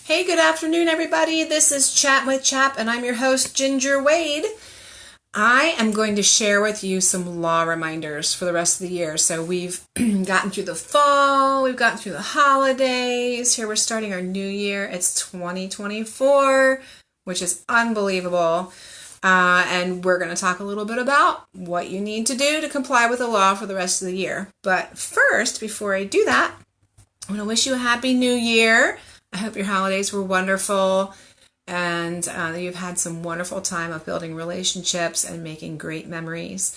Hey, good afternoon, everybody. This is Chat with CHAP, and I'm your host, Ginger Wade. I am going to share with you some law reminders for the rest of the year. So we've gotten through the fall, we've gotten through the holidays. Here we're starting our new year. It's 2024, which is unbelievable. And we're going to talk a little bit about what you need to do to comply with the law for the rest of the year. But first, before I do that, I want to wish you a happy new year. I hope your holidays were wonderful and you've had some wonderful time of building relationships and making great memories.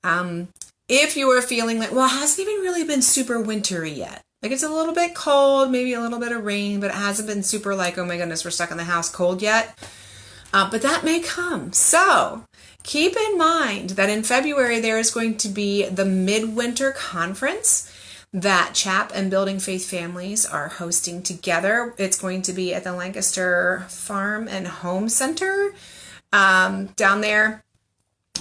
If you are feeling like, well, it hasn't even really been super wintry yet. Like it's a little bit cold, maybe a little bit of rain, but it hasn't been super like, oh my goodness, we're stuck in the house cold yet. But that may come. So keep in mind that in February, there is going to be the Midwinter Conference that CHAP and Building Faith Families are hosting together. It's going to be at the Lancaster Farm and Home Center down there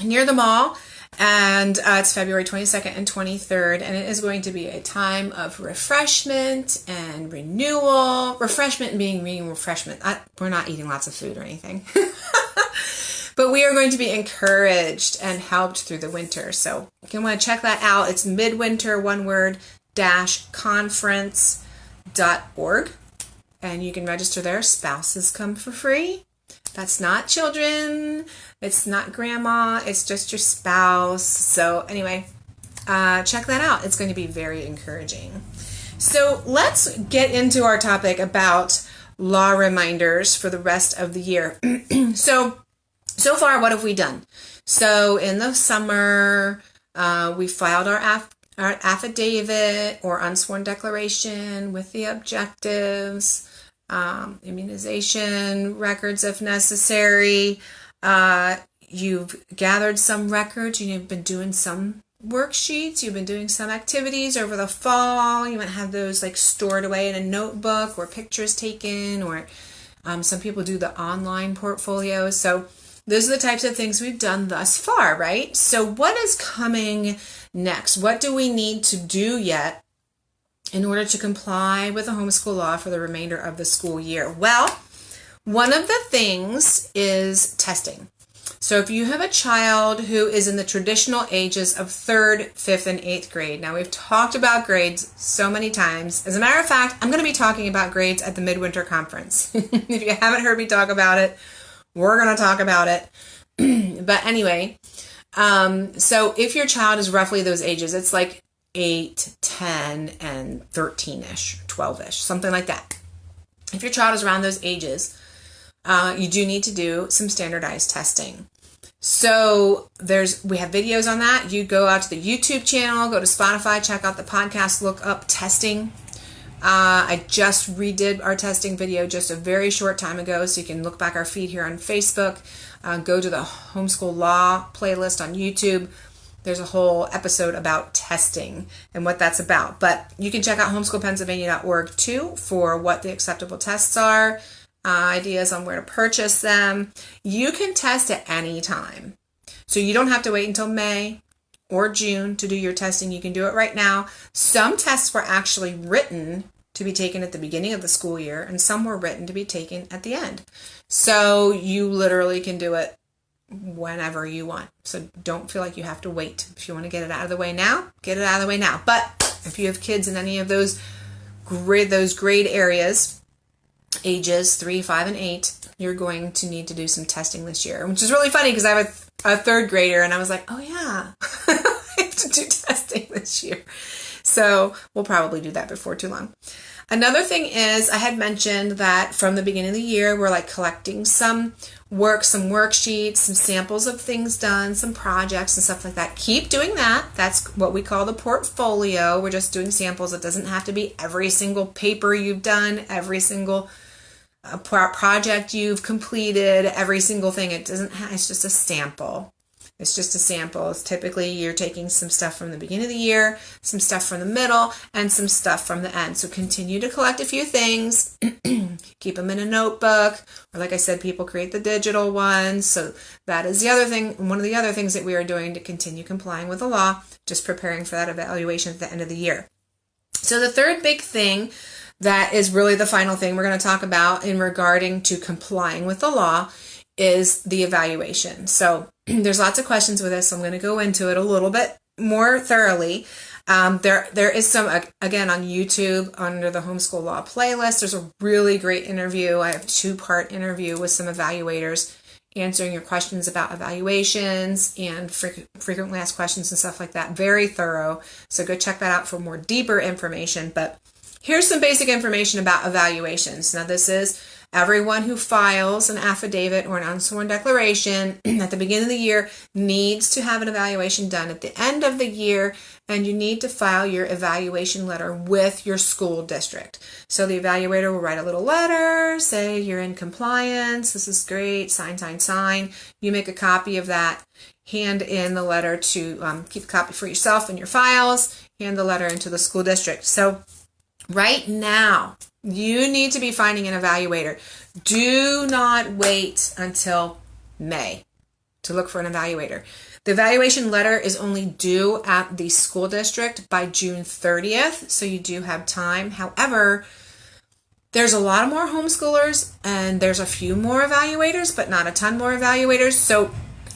near the mall. And it's February 22nd and 23rd. And it is going to be a time of refreshment and renewal. Refreshment being refreshment. We're not eating lots of food or anything. But we are going to be encouraged and helped through the winter. So you can want to check that out. It's midwinter, one word, conference.org. And you can register there. Spouses come for free. That's not children. It's not grandma. It's just your spouse. So anyway, check that out. It's going to be very encouraging. So let's get into our topic about law reminders for the rest of the year. So far, what have we done? So in the summer, we filed our affidavit or unsworn declaration with the objectives, immunization records if necessary. You've gathered some records. You've been doing some worksheets. You've been doing some activities over the fall. You might have those like stored away in a notebook or pictures taken, or some people do the online portfolios. So those are the types of things we've done thus far, right? So what is coming next? What do we need to do yet in order to comply with the homeschool law for the remainder of the school year? Well, one of the things is testing. So if you have a child who is in the traditional ages of 3rd, 5th, and 8th grade, now we've talked about grades so many times. As a matter of fact, I'm going to be talking about grades at the Midwinter Conference. If you haven't heard me talk about it, we're going to talk about it. But anyway, so if your child is roughly those ages, it's like 8, 10, and 13-ish, 12-ish, something like that. If your child is around those ages, you do need to do some standardized testing. So we have videos on that. You go out to the YouTube channel, go to Spotify, check out the podcast, look up testing. I just redid our testing video just a very short time ago, so you can look back our feed here on Facebook. Go to the Homeschool Law playlist on YouTube. There's a whole episode about testing and what that's about. But you can check out homeschoolpennsylvania.org too for what the acceptable tests are, ideas on where to purchase them. You can test at any time. So you don't have to wait until May or June to do your testing. You can do it right now. Some tests were actually written to be taken at the beginning of the school year, and some were written to be taken at the end. So you literally can do it whenever you want. So don't feel like you have to wait. If you want to get it out of the way now, get it out of the way now. But if you have kids in any of those grade areas, ages 3, 5, and 8, you're going to need to do some testing this year, which is really funny because I have a 3rd grader, and I was like, oh yeah, I have to do testing this year. So we'll probably do that before too long. Another thing is, I had mentioned that from the beginning of the year, we're like collecting some worksheets, some samples of things done, some projects and stuff like that. Keep doing that. That's what we call the portfolio. We're just doing samples. It doesn't have to be every single paper you've done, every single project you've completed, every single thing. It's just a sample. It's just a sample. It's typically you're taking some stuff from the beginning of the year, some stuff from the middle, and some stuff from the end. So continue to collect a few things. Keep them in a notebook. Or like I said, people create the digital ones. So that is the other thing. One of the other things that we are doing to continue complying with the law, just preparing for that evaluation at the end of the year. So the third big thing that is really the final thing we're going to talk about in regarding to complying with the law is the evaluation. So there's lots of questions with this. So I'm going to go into it a little bit more thoroughly. There is some, again, on YouTube under the Homeschool Law playlist, there's a really great interview. I have a 2-part interview with some evaluators answering your questions about evaluations and frequently asked questions and stuff like that. Very thorough. So go check that out for more deeper information. But here's some basic information about evaluations. Now, this is everyone who files an affidavit or an unsworn declaration at the beginning of the year needs to have an evaluation done at the end of the year, and you need to file your evaluation letter with your school district. So the evaluator will write a little letter, say you're in compliance, this is great, sign, sign, sign. You make a copy of that, hand in the letter to keep a copy for yourself in your files, hand the letter into the school district. So right now, you need to be finding an evaluator. Do not wait until May to look for an evaluator. The evaluation letter is only due at the school district by June 30th, so you do have time. However, there's a lot more homeschoolers and there's a few more evaluators, but not a ton more evaluators, so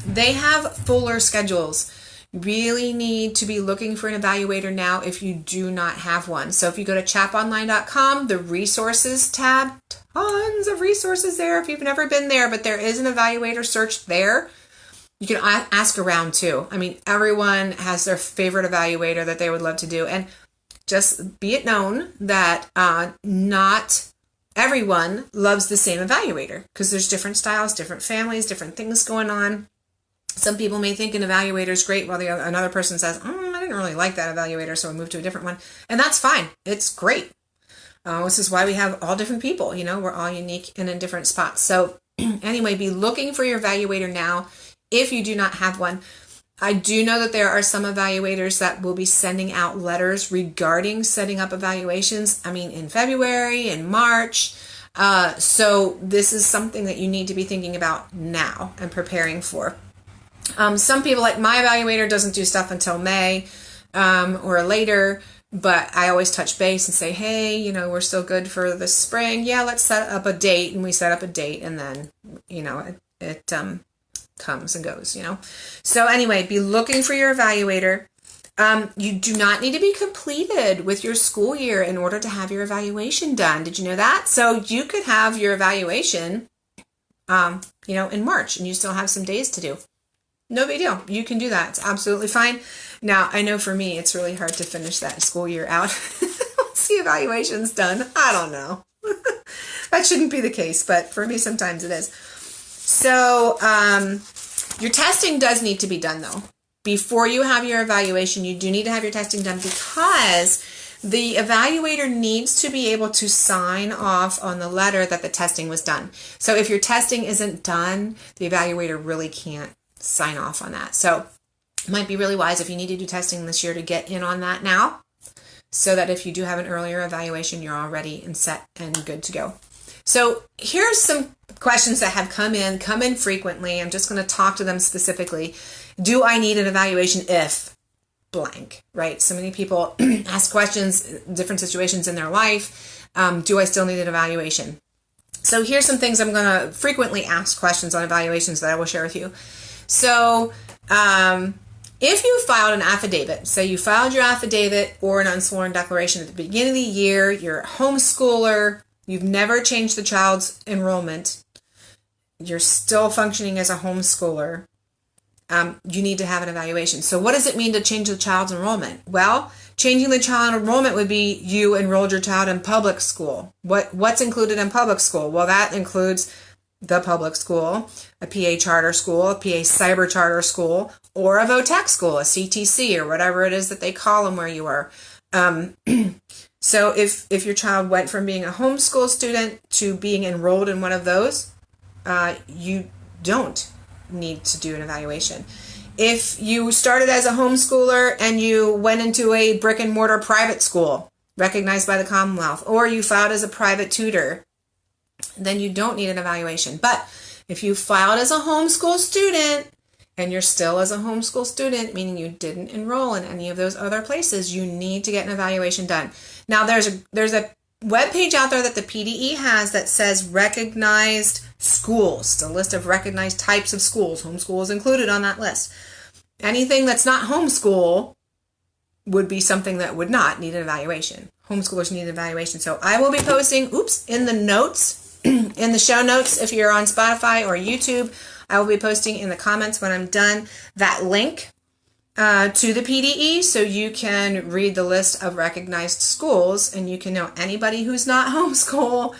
they have fuller schedules. You really need to be looking for an evaluator now if you do not have one. So if you go to chaponline.com, the resources tab, tons of resources there if you've never been there, but there is an evaluator search there. You can ask around too. I mean, everyone has their favorite evaluator that they would love to do. And just be it known that not everyone loves the same evaluator because there's different styles, different families, different things going on. Some people may think an evaluator is great while another person says, I didn't really like that evaluator, so I moved to a different one. And that's fine. It's great. This is why we have all different people. You know, we're all unique and in different spots. So anyway, be looking for your evaluator now if you do not have one. I do know that there are some evaluators that will be sending out letters regarding setting up evaluations. I mean, in February, in March. So this is something that you need to be thinking about now and preparing for. Some people, like my evaluator, doesn't do stuff until May or later, but I always touch base and say, hey, you know, we're still good for the spring. Yeah, let's set up a date. And we set up a date, and then, you know, it comes and goes, you know. So anyway, be looking for your evaluator. You do not need to be completed with your school year in order to have your evaluation done. Did you know that? So you could have your evaluation, you know, in March, and you still have some days to do. No big deal. You can do that. It's absolutely fine. Now, I know for me, it's really hard to finish that school year out once the evaluation's done. I don't know. That shouldn't be the case, but for me, sometimes it is. So, your testing does need to be done, though. Before you have your evaluation, you do need to have your testing done because the evaluator needs to be able to sign off on the letter that the testing was done. So if your testing isn't done, the evaluator really can't sign off on that. So it might be really wise if you need to do testing this year to get in on that now, so that if you do have an earlier evaluation, you're all ready and set and good to go. So here's some questions that have come in frequently. I'm just going to talk to them specifically. Do I need an evaluation if blank, right? So many people ask questions, different situations in their life. Do I still need an evaluation? So here's some things I'm going to frequently ask questions on evaluations that I will share with you. So if you filed an affidavit, say you filed your affidavit or an unsworn declaration at the beginning of the year, you're a homeschooler, you've never changed the child's enrollment, you're still functioning as a homeschooler, you need to have an evaluation. So what does it mean to change the child's enrollment? Well, changing the child enrollment would be you enrolled your child in public school. What's included in public school? Well, that includes the public school, a PA charter school, a PA cyber charter school, or a VOTEC school, a CTC, or whatever it is that they call them where you are. So if your child went from being a homeschool student to being enrolled in one of those, you don't need to do an evaluation. If you started as a homeschooler and you went into a brick and mortar private school recognized by the Commonwealth, or you filed as a private tutor, then you don't need an evaluation. But if you filed as a homeschool student and you're still as a homeschool student, meaning you didn't enroll in any of those other places, you need to get an evaluation done. Now, there's a webpage out there that the PDE has that says recognized schools, the list of recognized types of schools. Homeschool is included on that list. Anything that's not homeschool would be something that would not need an evaluation. Homeschoolers need an evaluation. So I will be posting, in the notes, in the show notes, if you're on Spotify or YouTube, I will be posting in the comments when I'm done that link to the PDE, so you can read the list of recognized schools and you can know anybody who's not homeschool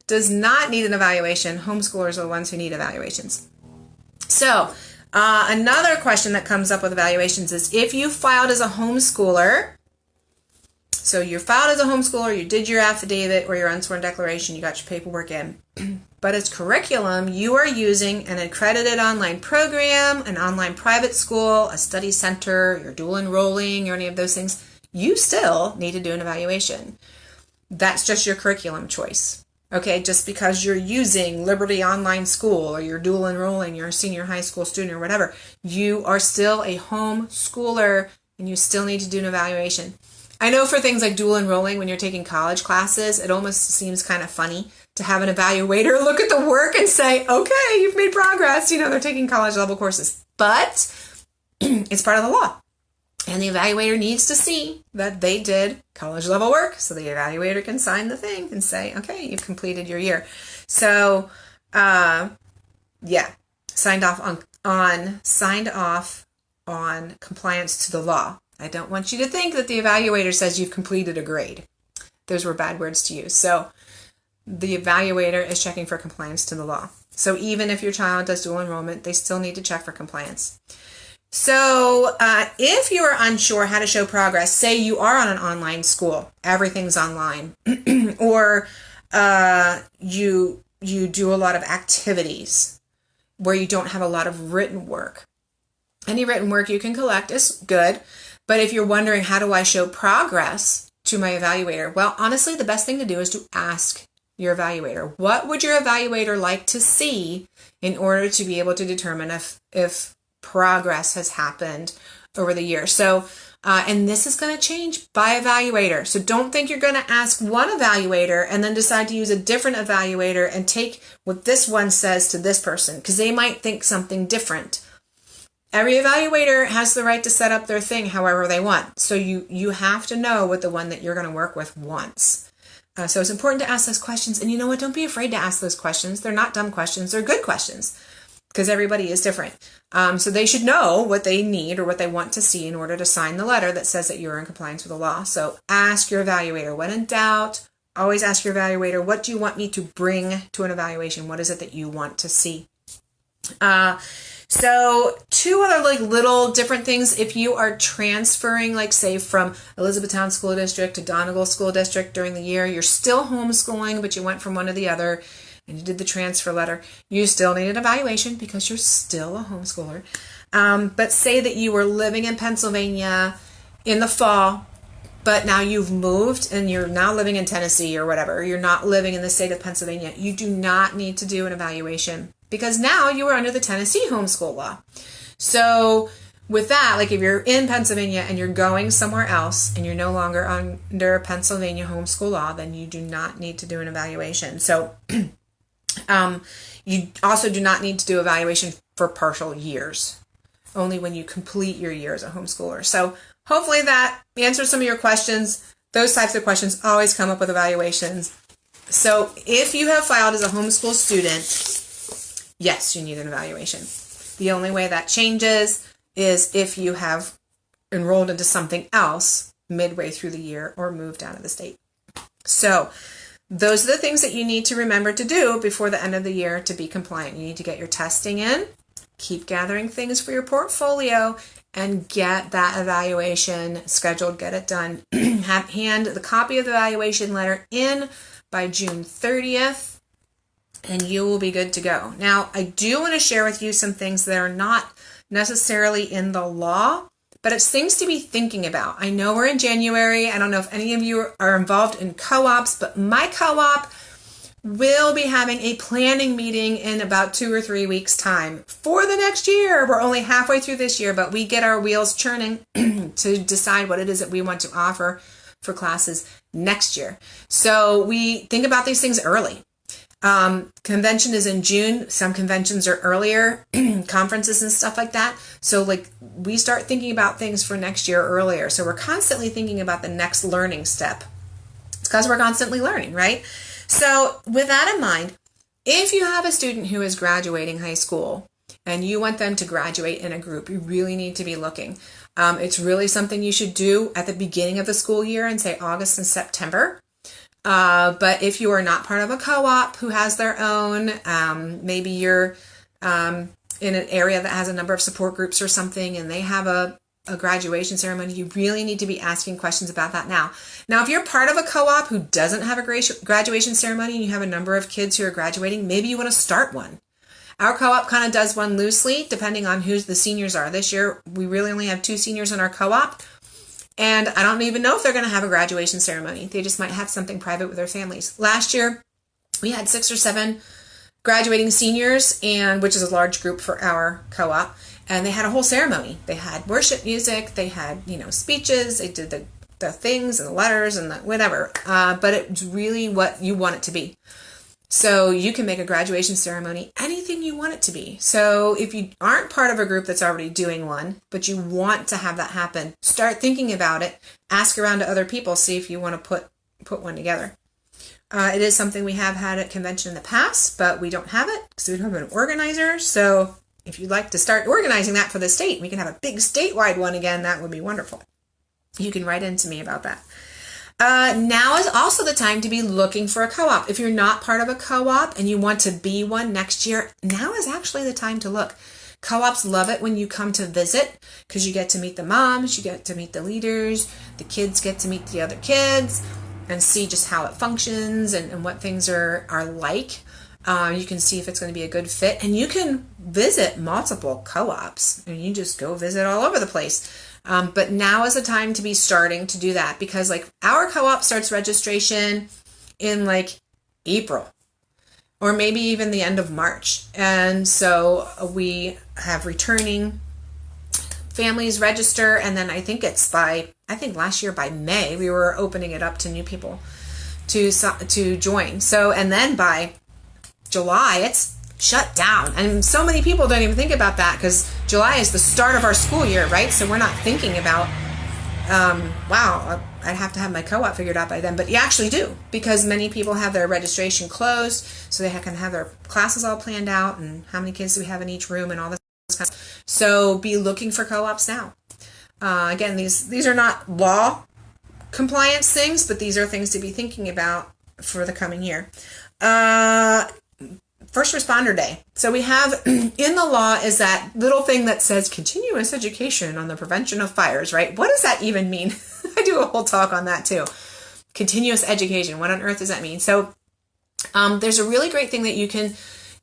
does not need an evaluation. Homeschoolers are the ones who need evaluations. So another question that comes up with evaluations is if you filed as a homeschooler, so you're filed as a homeschooler, you did your affidavit or your unsworn declaration, you got your paperwork in, but as curriculum, you are using an accredited online program, an online private school, a study center, you're dual enrolling, or any of those things, you still need to do an evaluation. That's just your curriculum choice. Okay, just because you're using Liberty Online School or you're dual enrolling, you're a senior high school student or whatever, you are still a homeschooler and you still need to do an evaluation. I know for things like dual enrolling, when you're taking college classes, it almost seems kind of funny to have an evaluator look at the work and say, okay, you've made progress. They're taking college level courses, but it's part of the law. And the evaluator needs to see that they did college level work. So the evaluator can sign the thing and say, okay, you've completed your year. So, signed off on compliance to the law. I don't want you to think that the evaluator says you've completed a grade. Those were bad words to use. So the evaluator is checking for compliance to the law. So even if your child does dual enrollment, they still need to check for compliance. So if you are unsure how to show progress, say you are on an online school, everything's online, or you do a lot of activities where you don't have a lot of written work. Any written work you can collect is good. But if you're wondering, how do I show progress to my evaluator? Well, honestly, the best thing to do is to ask your evaluator. What would your evaluator like to see in order to be able to determine if progress has happened over the year? So, and this is going to change by evaluator. So don't think you're going to ask one evaluator and then decide to use a different evaluator and take what this one says to this person, because they might think something different. Every evaluator has the right to set up their thing however they want. So you have to know what the one that you're going to work with wants. So it's important to ask those questions. And you know what? Don't be afraid to ask those questions. They're not dumb questions. They're good questions because everybody is different. So they should know what they need or what they want to see in order to sign the letter that says that you're in compliance with the law. So ask your evaluator. When in doubt, always ask your evaluator, what do you want me to bring to an evaluation? What is it that you want to see? So two other little different things. If you are transferring, say from Elizabethtown School District to Donegal School District during the year, you're still homeschooling, but you went from one to the other and you did the transfer letter, you still need an evaluation because you're still a homeschooler. But say that you were living in Pennsylvania in the fall, but now you've moved and you're now living in Tennessee or whatever. You're not living in the state of Pennsylvania. You do not need to do an evaluation, because now you are under the Tennessee homeschool law. So with that, if you're in Pennsylvania and you're going somewhere else and you're no longer under Pennsylvania homeschool law, then you do not need to do an evaluation. So you also do not need to do evaluation for partial years, only when you complete your year as a homeschooler. So hopefully that answers some of your questions. Those types of questions always come up with evaluations. So if you have filed as a homeschool student, yes, you need an evaluation. The only way that changes is if you have enrolled into something else midway through the year or moved out of the state. So those are the things that you need to remember to do before the end of the year to be compliant. You need to get your testing in, keep gathering things for your portfolio, and get that evaluation scheduled, get it done. Hand the copy of the evaluation letter in by June 30th. And you will be good to go. Now, I do want to share with you some things that are not necessarily in the law, but it's things to be thinking about. I know we're in January. I don't know if any of you are involved in co-ops, but my co-op will be having a planning meeting in about 2 or 3 weeks' time for the next year. We're only halfway through this year, but we get our wheels churning to decide what it is that we want to offer for classes next year. So we think about these things early. Convention is in June. Some conventions are earlier, conferences and stuff like that. So like we start thinking about things for next year earlier. So we're constantly thinking about the next learning step. It's because we're constantly learning, right? So with that in mind, if you have a student who is graduating high school and you want them to graduate in a group, you really need to be looking. It's really something you should do at the beginning of the school year in, say, August and September. But if you are not part of a co-op who has their own, maybe you're in an area that has a number of support groups or something and they have a graduation ceremony, you really need to be asking questions about that now. Now, if you're part of a co-op who doesn't have a graduation ceremony and you have a number of kids who are graduating, maybe you want to start one. Our co-op kind of does one loosely, depending on who the seniors are. This year, we really only have 2 seniors in our co-op. And I don't even know if they're going to have a graduation ceremony. They just might have something private with their families. Last year, we had 6 or 7 graduating seniors, and which is a large group for our co-op. And they had a whole ceremony. They had worship music. They had, speeches. They did the things and the letters and the whatever. But it's really what you want it to be. So you can make a graduation ceremony anything you want it to be. So if you aren't part of a group that's already doing one, but you want to have that happen, start thinking about it. Ask around to other people, see if you want to put one together. It is something we have had at convention in the past, but we don't have it because we don't have an organizer. So if you'd like to start organizing that for the state, we can have a big statewide one again. That would be wonderful. You can write into me about that. Now is also the time to be looking for a co-op. If you're not part of a co-op and you want to be one next year, now is actually the time to look. Co-ops love it when you come to visit because you get to meet the moms, you get to meet the leaders, the kids get to meet the other kids and see just how it functions and what things are like. You can see if it's going to be a good fit, and you can visit multiple co-ops and you just go visit all over the place. But now is the time to be starting to do that because like our co-op starts registration in like April or maybe even the end of March. And so we have returning families register. And then I think last year by May, we were opening it up to new people to join. So, and then by July, it's shut down. And so many people don't even think about that because July is the start of our school year, right? So we're not thinking about, wow, I'd have to have my co-op figured out by then. But you actually do because many people have their registration closed so they can have their classes all planned out and how many kids do we have in each room and all this kind of stuff. So be looking for co-ops now. Again, these are not law compliance things, but these are things to be thinking about for the coming year. First Responder Day. So we have in the law is that little thing that says continuous education on the prevention of fires, right? What does that even mean? I do a whole talk on that too. Continuous education. What on earth does that mean? So there's a really great thing that you can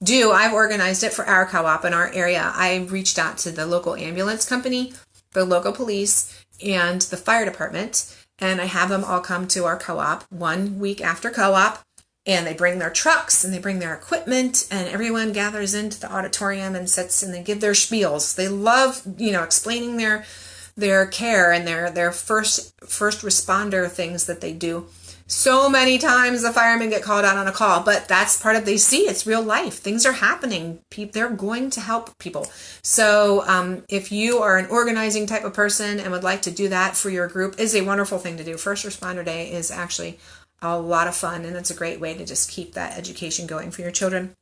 do. I've organized it for our co-op in our area. I reached out to the local ambulance company, the local police, and the fire department, and I have them all come to our co-op 1 week after co-op. And they bring their trucks and they bring their equipment and everyone gathers into the auditorium and sits and they give their spiels. They love, explaining their care and their first responder things that they do. So many times the firemen get called out on a call, but that's part of, they see it's real life. Things are happening. They're going to help people. So if you are an organizing type of person and would like to do that for your group, is a wonderful thing to do. First Responder Day is actually a lot of fun, and it's a great way to just keep that education going for your children.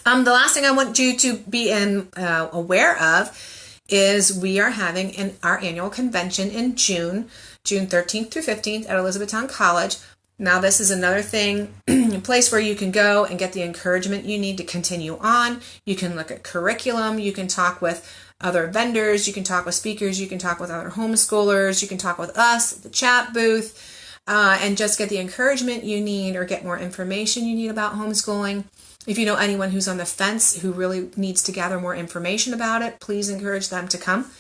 The last thing I want you to be aware of is we are having our annual convention in June 13th through 15th at Elizabethtown College. Now, this is another thing, a place where you can go and get the encouragement you need to continue on. You can look at curriculum. You can talk with other vendors. You can talk with speakers. You can talk with other homeschoolers. You can talk with us at the CHAP booth. And just get the encouragement you need or get more information you need about homeschooling. If you know anyone who's on the fence who really needs to gather more information about it, please encourage them to come.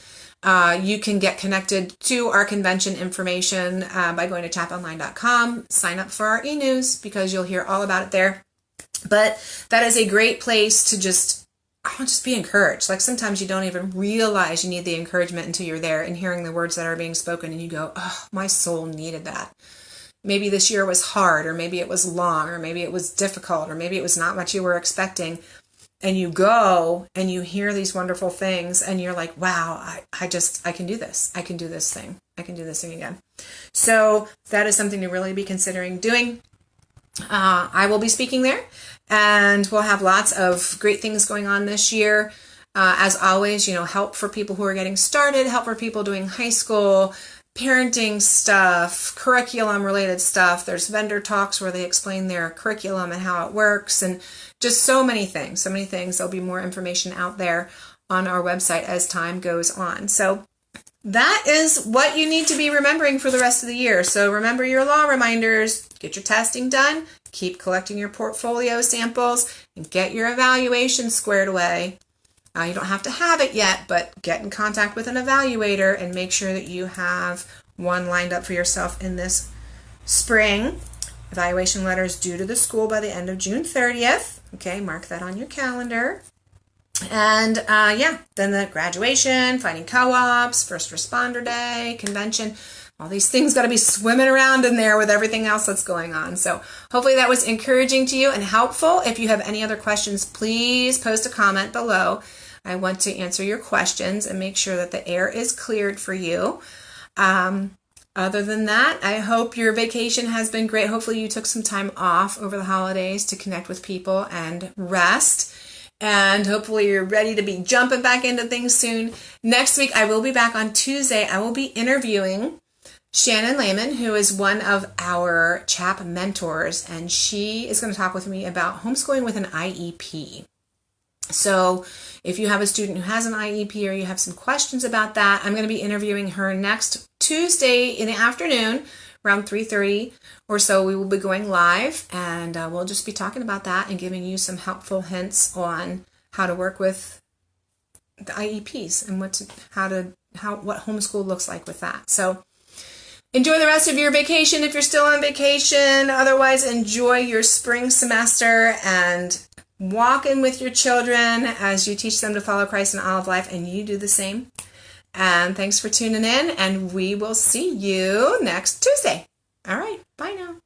You can get connected to our convention information by going to chaponline.com. Sign up for our e-news because you'll hear all about it there. But that is a great place to just I'll just be encouraged. Like sometimes you don't even realize you need the encouragement until you're there and hearing the words that are being spoken and you go, oh, my soul needed that. Maybe this year was hard, or maybe it was long, or maybe it was difficult, or maybe it was not what you were expecting. And you go and you hear these wonderful things and you're like, wow, I can do this. I can do this thing. I can do this thing again. So that is something to really be considering doing. I will be speaking there, and we'll have lots of great things going on this year. As always, help for people who are getting started, help for people doing high school, parenting stuff, curriculum related stuff. There's vendor talks where they explain their curriculum and how it works, and just so many things. There'll be more information out there on our website as time goes on. So that is what you need to be remembering for the rest of the year. So remember your law reminders, get your testing done, keep collecting your portfolio samples, and get your evaluation squared away. You don't have to have it yet, but get in contact with an evaluator and make sure that you have one lined up for yourself in this spring. Evaluation letters due to the school by the end of June 30th. Okay, mark that on your calendar. And then the graduation, finding co-ops, first responder day, convention, all these things got to be swimming around in there with everything else that's going on. So hopefully that was encouraging to you and helpful. If you have any other questions, please post a comment below. I want to answer your questions and make sure that the air is cleared for you. Other than that, I hope your vacation has been great. Hopefully you took some time off over the holidays to connect with people and rest. And hopefully you're ready to be jumping back into things soon. Next week, I will be back on Tuesday. I will be interviewing Shannon Lehman, who is one of our CHAP mentors, and she is going to talk with me about homeschooling with an IEP. So if you have a student who has an IEP or you have some questions about that, I'm going to be interviewing her next Tuesday in the afternoon, around 3:30 or so. We will be going live, and we'll just be talking about that and giving you some helpful hints on how to work with the IEPs and what homeschool looks like with that. So enjoy the rest of your vacation if you're still on vacation. Otherwise, enjoy your spring semester and walk in with your children as you teach them to follow Christ in all of life, and you do the same. And thanks for tuning in, and we will see you next Tuesday. All right, bye now.